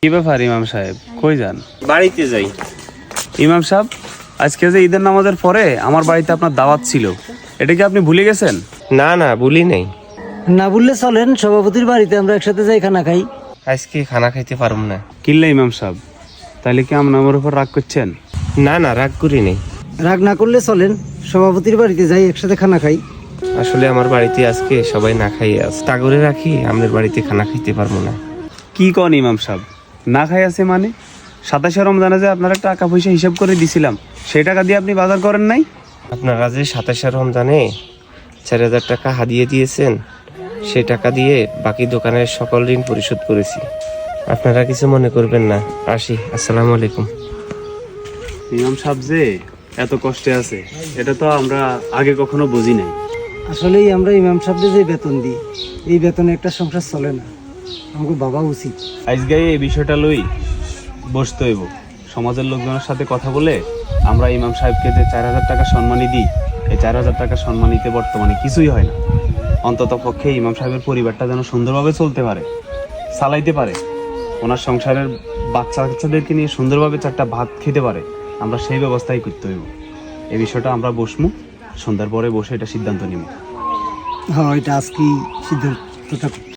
কি ব্যাপার ইমাম সাহেব, কই যান? বাড়িতে যাই। ইমাম সাহেব, আজকে যে ঈদের নামাজের পরে আমার বাড়িতে আপনার দাওয়াত ছিল, এটা কি আপনি ভুলে গেছেন? না না, বলি নাই। না বললে চলেন, সভাপতির বাড়িতে আমরা একসাথে যাই খানা খাই। আজকে খানা খাইতে পারুম না। কিনলে ইমাম সাহেব, তাহলে কি আমার উপর রাগ করছেন? না না, রাগ করি নাই। রাগ না করলে চলেন, সভাপতির বাড়িতে যাই একসাথে খানা খাই। আসলে আমার বাড়িতে আজকে সবাই না খাইয়ে আস তাগরে রাখি, আমাদের বাড়িতে খানা খাইতে পারবো না। কি কন ইমাম সাহেব, না খাই আছে মানে? 27 রমজানে যে আপনারা টাকা পয়সা হিসাব করে দিছিলাম, সেই টাকা দিয়ে আপনি বাজার করেন নাই? আপনারা যে 27 রমজানে 4,000 টাকা হাদিয়ে দিয়েছেন, সেই টাকা দিয়ে বাকি দোকানের সকল ঋণ পরিশোধ করেছি। আপনারা কিছু মনে করবেন না, আসি। আসসালামু আলাইকুম। ইমাম সাহেব যে এত কষ্টে আছে, এটা তো আমরা আগে কখনো বুঝি নাই। আসলেই আমরা ইমাম সাহেবদের যে বেতন দিই, এই বেতনে একটা সংসার চলে না। আমাকে বাবা উচিত আজকে এই বিষয়টা লই বসতে হইব, সমাজের লোকজনের সাথে কথা বলে আমরা ইমাম সাহেবকে যে 4,000 টাকা সম্মানী দিই, এই 4,000 টাকা সম্মানিতে বর্তমানে কিছুই হয় না। অন্তত পক্ষে ইমাম সাহেবের পরিবারটা যেন সুন্দরভাবে চলতে পারে, চালাইতে পারে, ওনার সংসারের বাচ্চা কাচ্চাদেরকে নিয়ে সুন্দরভাবে 4টা ভাত খেতে পারে, আমরা সেই ব্যবস্থাই করতে হইব। এই বিষয়টা আমরা বসমু, সন্ধ্যার পরে বসে এটা সিদ্ধান্ত নিব। হ্যাঁ, এটা আজকেই সিদ্ধান্তটা